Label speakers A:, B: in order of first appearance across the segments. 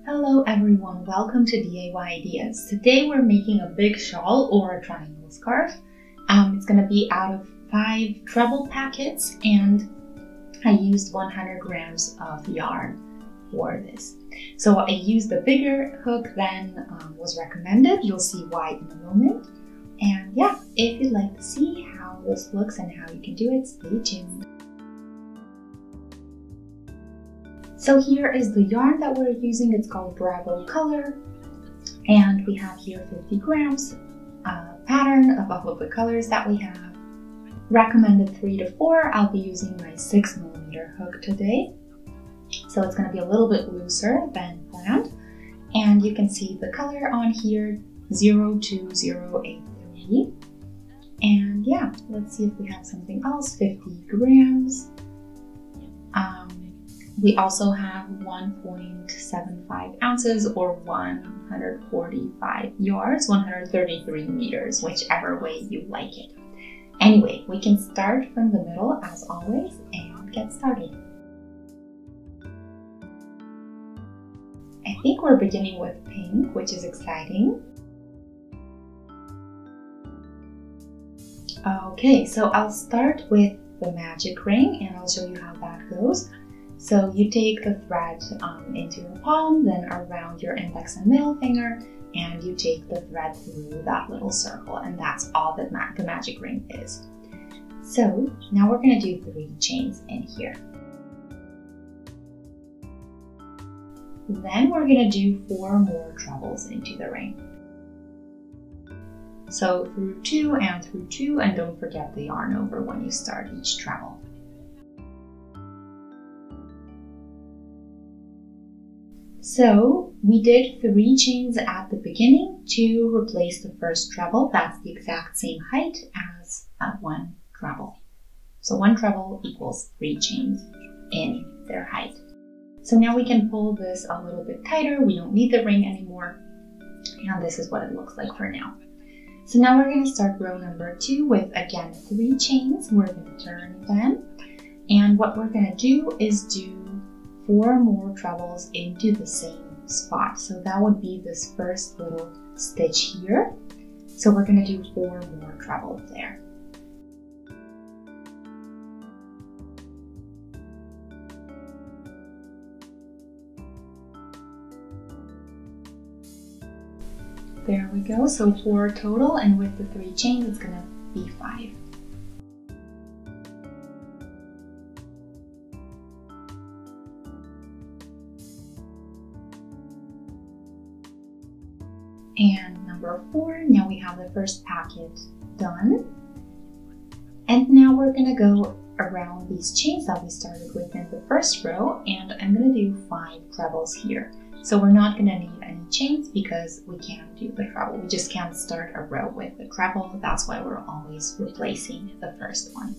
A: Hello everyone, welcome to DIY Ideas. Today we're making a big shawl or a triangle scarf. It's going to be out of 5 treble packets and I used 100 grams of yarn for this. So I used a bigger hook than was recommended. You'll see why in a moment. And yeah, if you'd like to see how this looks and how you can do it, stay tuned. So here is the yarn that we're using. It's called Bravo Color. And we have here 50 grams, pattern of all of the colors that we have. Recommended 3 to 4. I'll be using my 6mm hook today. So it's going to be a little bit looser than planned. And you can see the color on here, 02083. And yeah, let's see if we have something else, 50 grams. We also have 1.75 ounces or 145 yards, 133 meters, whichever way you like it. Anyway, we can start from the middle as always and get started. I think we're beginning with pink, which is exciting. Okay, so I'll start with the magic ring and I'll show you how that goes. So you take the thread into your palm, then around your index and middle finger, and you take the thread through that little circle, and that's all that the magic ring is. So now we're going to do 3 chains in here. Then we're going to do 4 more trebles into the ring. So through 2 and through 2, and don't forget the yarn over when you start each treble. So we did 3 chains at the beginning to replace the first treble. That's the exact same height as 1 treble. So 1 treble equals 3 chains in their height. So now we can pull this a little bit tighter. We don't need the ring anymore. And this is what it looks like for now. So now we're going to start row number 2 with, again, 3 chains. We're going to turn them. And what we're going to do is do 4 more trebles into the same spot. So that would be this first little stitch here. So we're going to do 4 more trebles there. There we go. So 4 total, and with the 3 chains, it's going to be 5. And number 4, now we have the first packet done. And now we're going to go around these chains that we started with in the first row, and I'm going to do 5 trebles here. So we're not going to need any chains because we can't do the treble. We just can't start a row with the treble. That's why we're always replacing the first one.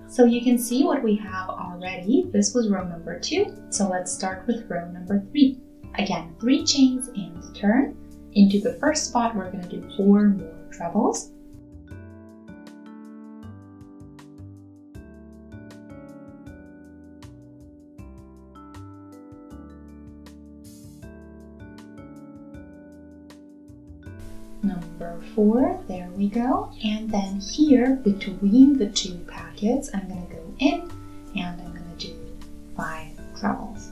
A: So you can see what we have already. This was row number 2. So let's start with row number 3. Again, 3 chains and turn. Into the first spot, we're going to do 4 more trebles. Number 4, there we go. And then here, between the 2 packets, I'm going to go in and I'm going to do 5 trebles.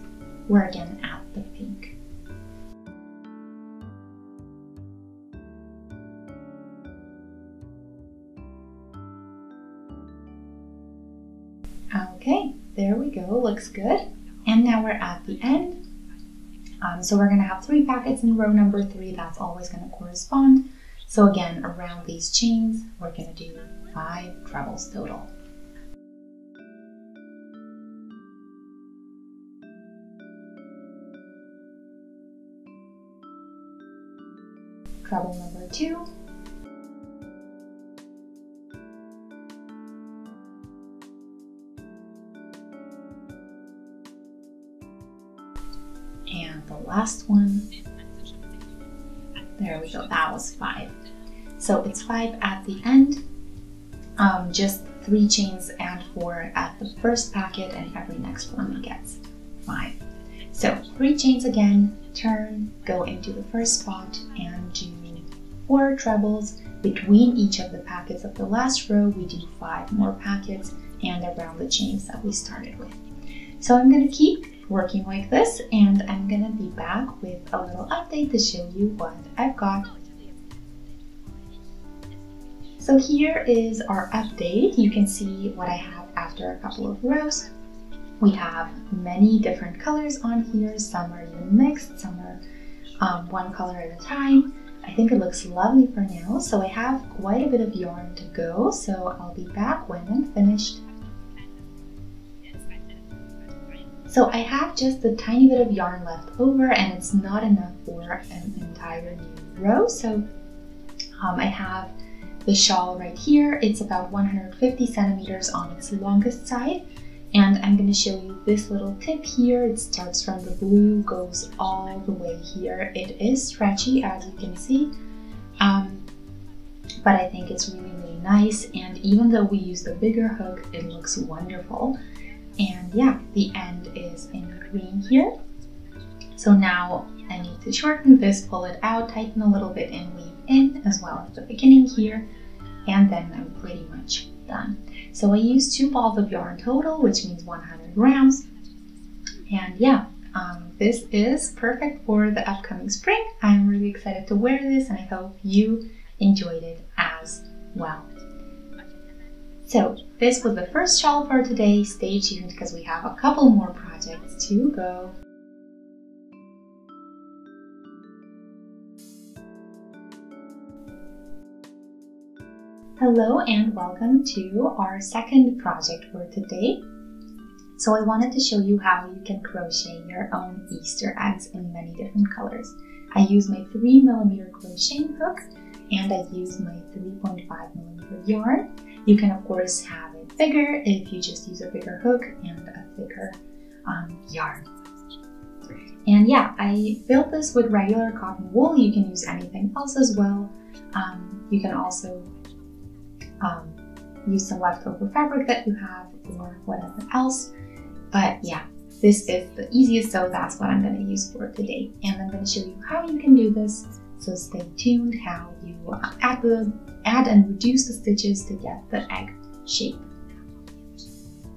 A: We're again at the pink. Okay, there we go, looks good. And now we're at the end. So we're going to have 3 packets in row number 3, that's always going to correspond. So again, around these chains, we're going to do 5 trebles total. Treble number 2. And the last one. There we go, that was 5. So it's 5 at the end, just 3 chains and 4 at the first packet, and every next one gets 5. So 3 chains again, turn, go into the first spot and do 4 trebles. Between each of the packets of the last row, we do 5 more packets and around the chains that we started with. So I'm going to keep working like this, and I'm going to be back with a little update to show you what I've got. So here is our update. You can see what I have after a couple of rows. We have many different colors on here. Some are even mixed, some are one color at a time. I think it looks lovely for now. So I have quite a bit of yarn to go, so I'll be back when I'm finished. So I have just a tiny bit of yarn left over, and it's not enough for an entire new row. So I have the shawl right here. It's about 150 centimeters on its longest side. And I'm going to show you this little tip here. It starts from the blue, goes all the way here. It is stretchy, as you can see, but I think it's really, really nice. And even though we use the bigger hook, it looks wonderful. And yeah, the end is in green here. So now I need to shorten this, pull it out, tighten a little bit, and weave in as well at the beginning here. And then I'm pretty much done. So I used 2 balls of yarn total, which means 100 grams. And yeah, this is perfect for the upcoming spring. I'm really excited to wear this, and I hope you enjoyed it as well. So this was the first shawl for today. Stay tuned because we have a couple more projects to go. Hello and welcome to our second project for today. So I wanted to show you how you can crochet your own Easter eggs in many different colors. I use my 3mm crocheting hook and I use my 3.5mm yarn. You can of course have it bigger if you just use a bigger hook and a thicker yarn. And yeah, I built this with regular cotton wool. You can use anything else as well. You can also use some leftover fabric that you have or whatever else. But yeah, this is the easiest, so that's what I'm going to use for today. And I'm going to show you how you can do this. So stay tuned how you add and reduce the stitches to get the egg shape.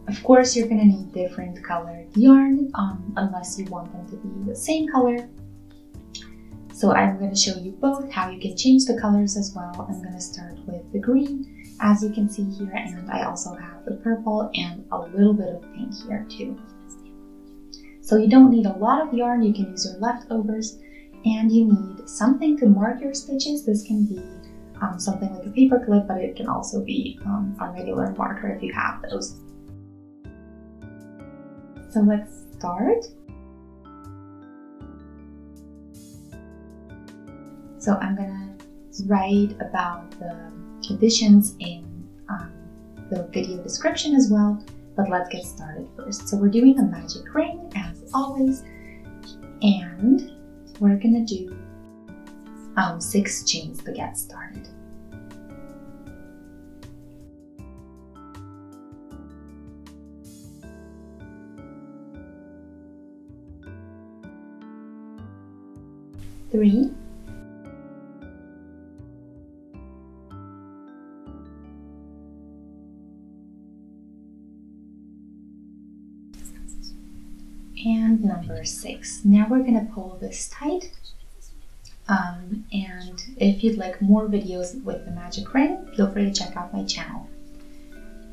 A: Of course, you're going to need different colored yarn unless you want them to be the same color. So I'm going to show you both how you can change the colors as well. I'm going to start with the green, as you can see here, and I also have the purple and a little bit of pink here too. So you don't need a lot of yarn. You can use your leftovers, and you need something to mark your stitches. This can be something like a paper clip, but it can also be a regular marker if you have those. So let's start. So I'm gonna write about the conditions in the video description as well, but let's get started first. So we're doing a magic ring as always, and we're gonna do 6 chains to get started. Three, and number 6. Now we're going to pull this tight, and if you'd like more videos with the magic ring, feel free to check out my channel.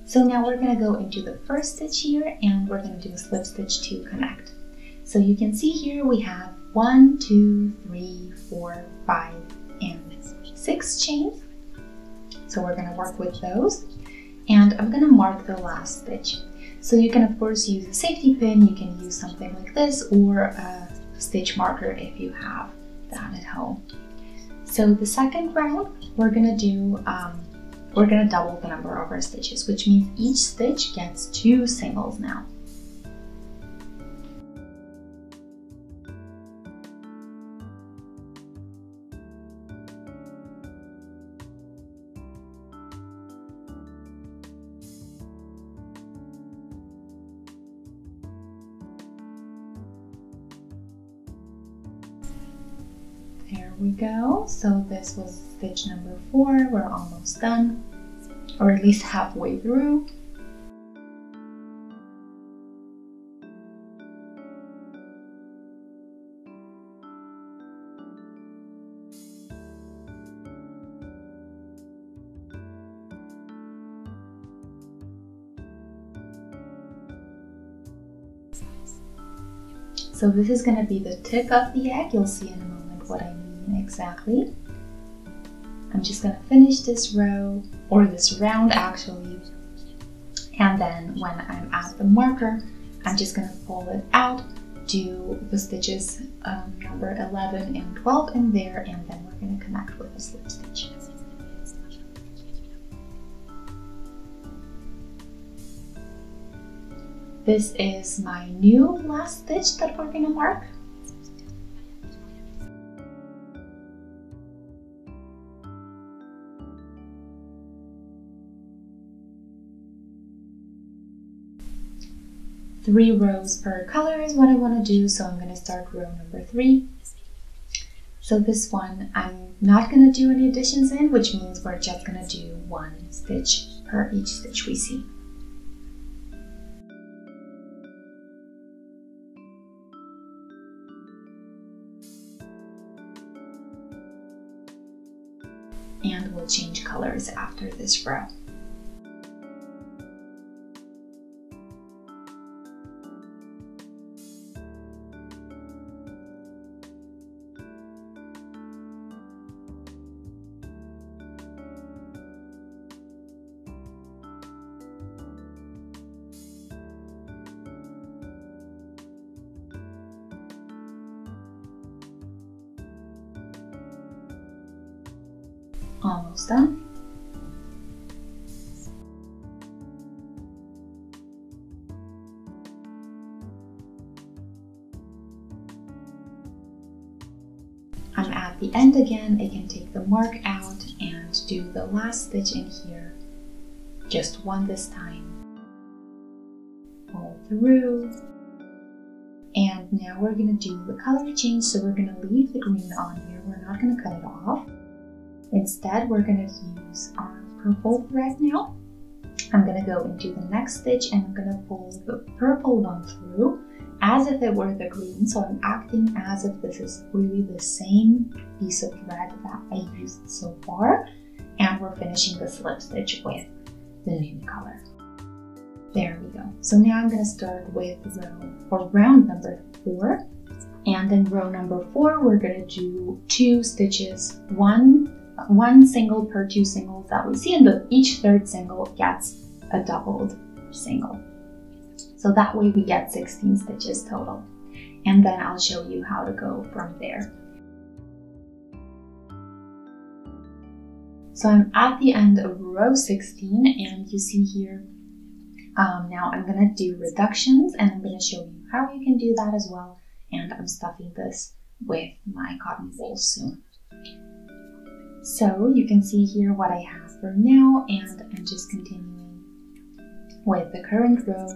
A: So now we're going to go into the first stitch here, and we're going to do a slip stitch to connect. So you can see here we have 1, 2, 3, 4, 5, and 6 chains. So we're going to work with those, and I'm going to mark the last stitch. So you can of course use a safety pin, you can use something like this, or a stitch marker if you have that at home. So the second round, we're gonna double the number of our stitches, which means each stitch gets 2 singles now. There we go. So this was stitch number 4. We're almost done, or at least halfway through. So this is going to be the tip of the egg. You'll see in a moment what I mean exactly. I'm just going to finish this row, or this round actually, and then when I'm at the marker, I'm just going to pull it out, do the stitches number 11 and 12 in there, and then we're going to connect with a slip stitch. This is my new last stitch that we're going to mark. Three rows per color is what I want to do, so I'm going to start row number 3. So this one, I'm not going to do any additions in, which means we're just going to do 1 stitch per each stitch we see. And we'll change colors after this row. Almost done. I'm at the end again. I can take the mark out and do the last stitch in here, just 1 this time. Pull through. And now we're going to do the color change, so we're going to leave the green on here. We're not going to cut it off. Instead, we're going to use our purple thread now. I'm going to go into the next stitch and I'm going to pull the purple one through as if it were the green. So I'm acting as if this is really the same piece of thread that I used so far. And we're finishing the slip stitch with the new color. There we go. So now I'm going to start with round number 4. And in row number 4, we're going to do 2 stitches, one single per 2 singles that we see, and each third single gets a doubled single. So that way we get 16 stitches total. And then I'll show you how to go from there. So I'm at the end of row 16, and you see here, now I'm going to do reductions, and I'm going to show you how you can do that as well. And I'm stuffing this with my cotton wool soon. So you can see here what I have for now, and I'm just continuing with the current row.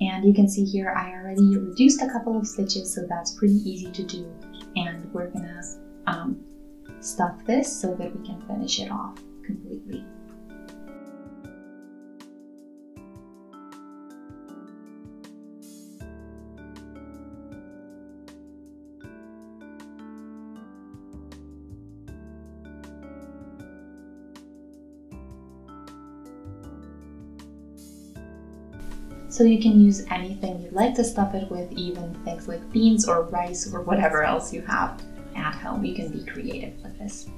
A: And you can see here I already reduced a couple of stitches, so that's pretty easy to do. And we're gonna stuff this so that we can finish it off completely. So you can use anything you'd like to stuff it with, even things like beans or rice or whatever else you have at home. You can be creative with this.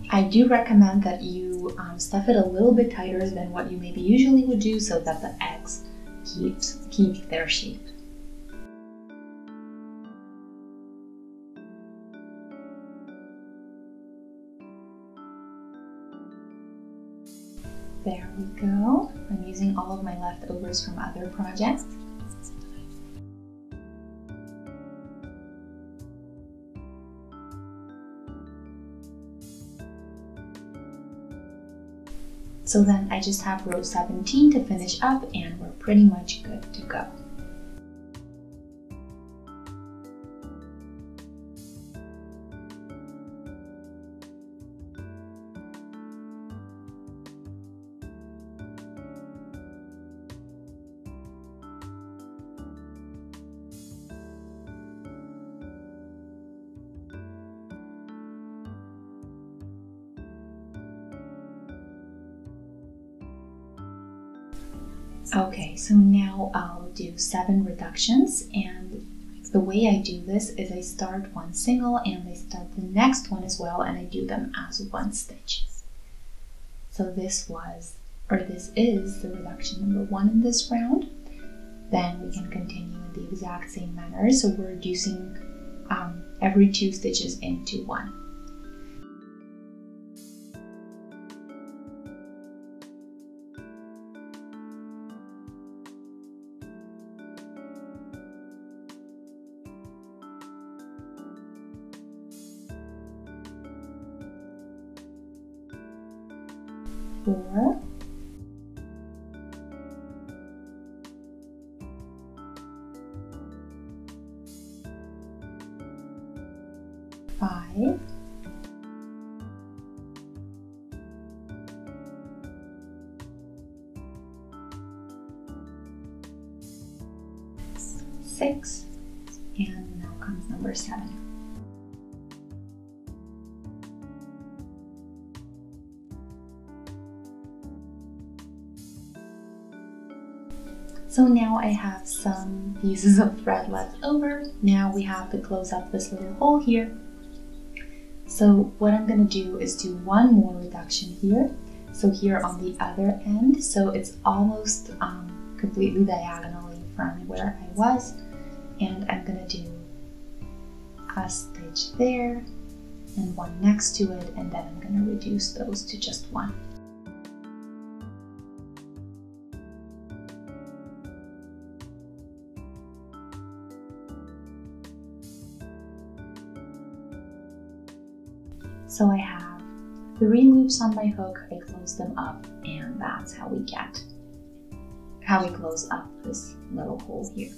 A: I do recommend that you stuff it a little bit tighter than what you maybe usually would do, so that the eggs keep their shape. There we go. I'm using all of my leftovers from other projects. So then I just have row 17 to finish up and we're pretty much good to go. Okay, so now I'll do 7 reductions, and the way I do this is I start one single and I start the next one as well, and I do them as one stitch. So this is the reduction number 1 in this round. Then we can continue in the exact same manner. So we're reducing every 2 stitches into 1. Four, 5, 6, and now comes number 7. So now I have some pieces of thread left over. Now we have to close up this little hole here. So what I'm going to do is do one more reduction here. So here on the other end, so it's almost completely diagonally from where I was. And I'm going to do a stitch there and one next to it, and then I'm going to reduce those to just one. So I have 3 loops on my hook, I close them up, and that's how we close up this little hole here.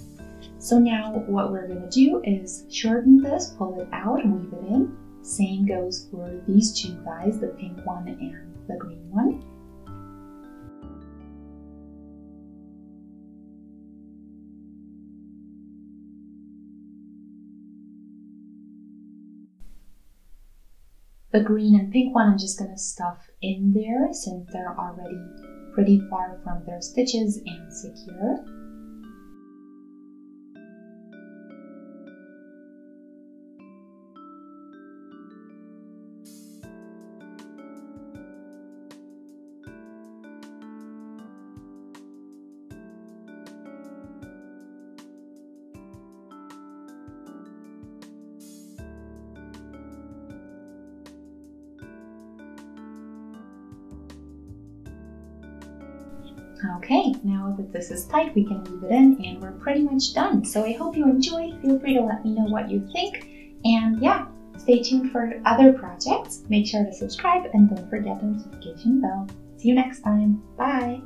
A: So now what we're going to do is shorten this, pull it out, weave it in. Same goes for these 2 guys, the pink one and the green one. The green and pink one I'm just going to stuff in there since they're already pretty far from their stitches and secure. Okay, now that this is tight, we can weave it in and we're pretty much done. So I hope you enjoyed. Feel free to let me know what you think. And yeah, stay tuned for other projects. Make sure to subscribe and don't forget the notification bell. See you next time. Bye!